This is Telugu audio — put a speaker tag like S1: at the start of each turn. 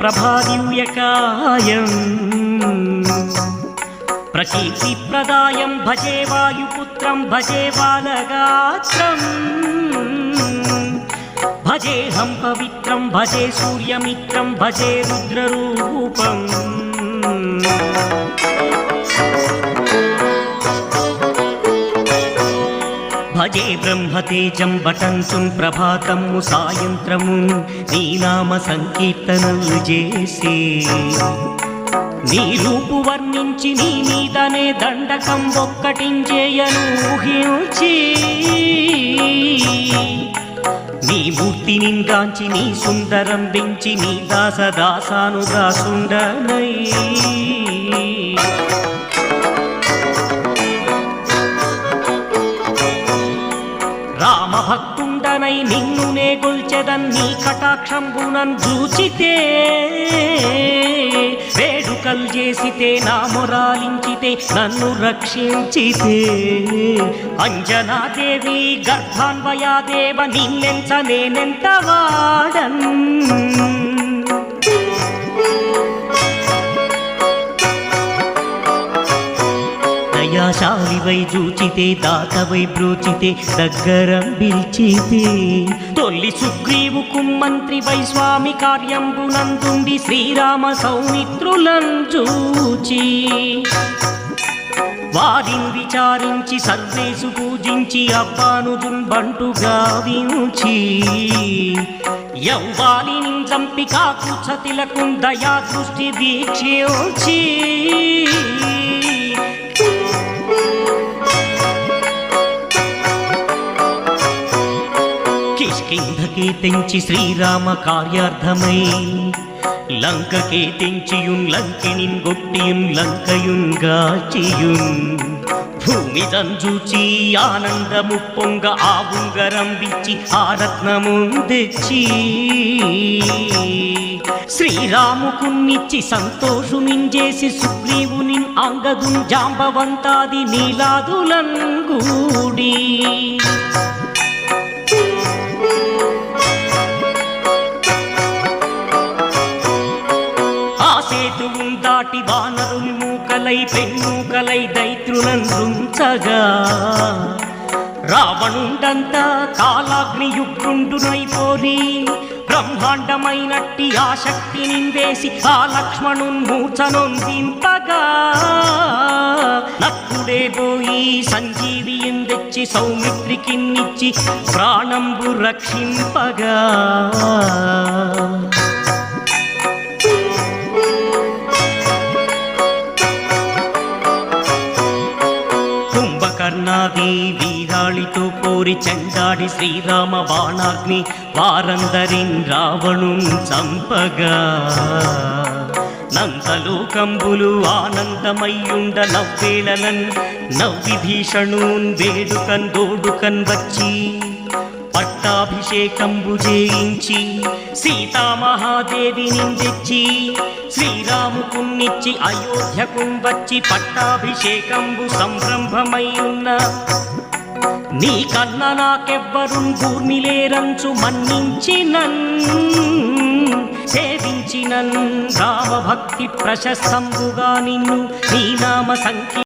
S1: ప్రభాదివ్యకాయం ప్రకీర్తిప్రదాయం భజే వాయుపుత్రం భజే బాలగాత్రం భజేహం పవిత్రం భజే సూర్యమిత్రం భజే రుద్రరూపం భజే బ్రహ్మతేజం బటంతుం ప్రభాతము సాయంత్రము నీ నామ సంకీర్తనలు చేసే నీ రూపు వర్ణించి నీ మీదనే దండకం ఒక్కటించేయను ఊహించి నీ మూర్తిని గాంచి నీ సుందరం పెంచి నీ దాసదాసాను దాసుండనై రామభక్తుండనై నిన్ను నే గొల్చెదన్ నీ కటాక్షంబునన్ చూచితే వేడుకల్ చేసితే నా మొరాలించితే నన్ను రక్షించితే అంజనాదేవి గర్భాన్వయాదేవ నిన్నెంత నేనెంత వాడన్ దయాశాలివై చూచితే దాతవై బ్రోచితే దగ్గరం పిలిచితే తొల్లి సుగ్రీవుకు మంత్రివై స్వామి కార్యంబునందుండి శ్రీరామ సౌమిత్రులను చూచి వారిని విచారించి సర్వేసు పూజించి అవ్వానుజున్ బంటు గావించి యవ్వాలిని చంపి కాకుచతిలకు దయా దృష్టి వీక్షించి కిష్కింధకే తెంచి శ్రీరామ కార్యార్థమై లంకకే తెంచియున్ లంకినిన్ గొట్టియున్ లంకయున్ గాచియున్ భూమి దంజూచి ఆనందము పొంగ ఆ ఉంగరం విచ్చి ఆ రత్నమున్ తెచ్చి శ్రీరాముకున్నిచ్చి సంతోషునించేసి సుగ్రీవుని అంగదున్ జాంబవంతాది నీలాదులన్ గూడి సేతువున్ దాటి వానరులు మూకలై పెన్నూకలై దైత్రులను రుంచగా రావణుండంతా కాలాగ్నియుగ్రుండునైపోరి బ్రహ్మాండమైనట్టి ఆ శక్తిని వేసి ఆ లక్ష్మణున్ మూర్ఛనొందింపగా నక్కుడే పోయి సంజీవియం తెచ్చి సౌమిత్రికిన్నిచ్చి ప్రాణంబు రక్షింపగా కర్ణాది వీరాళితో పోరి చండాడి శ్రీరామ బాణాగ్ని వారందరిన్ రావణున్ చంపగా నందలోకంబులు ఆనందమయ్యుండ నవ్వేళనన్ నవ్విభీషణున్ వేడుకన్ దోడుకన్ వచ్చి పట్టాభిషేకంబు చేయించి సీతామహాదేవిని తెచ్చి శ్రీరాముకున్నిచ్చి అయోధ్యకు వచ్చి పట్టాభిషేకంబు సంరంభమయ్యున్న నీ కన్న నాకెవ్వరున్ గూర్మిలేరంచు మన్నించినన్ సేవించినన్ రామభక్తి ప్రశస్తంబుగా నిన్ను నీ నామ సంకీ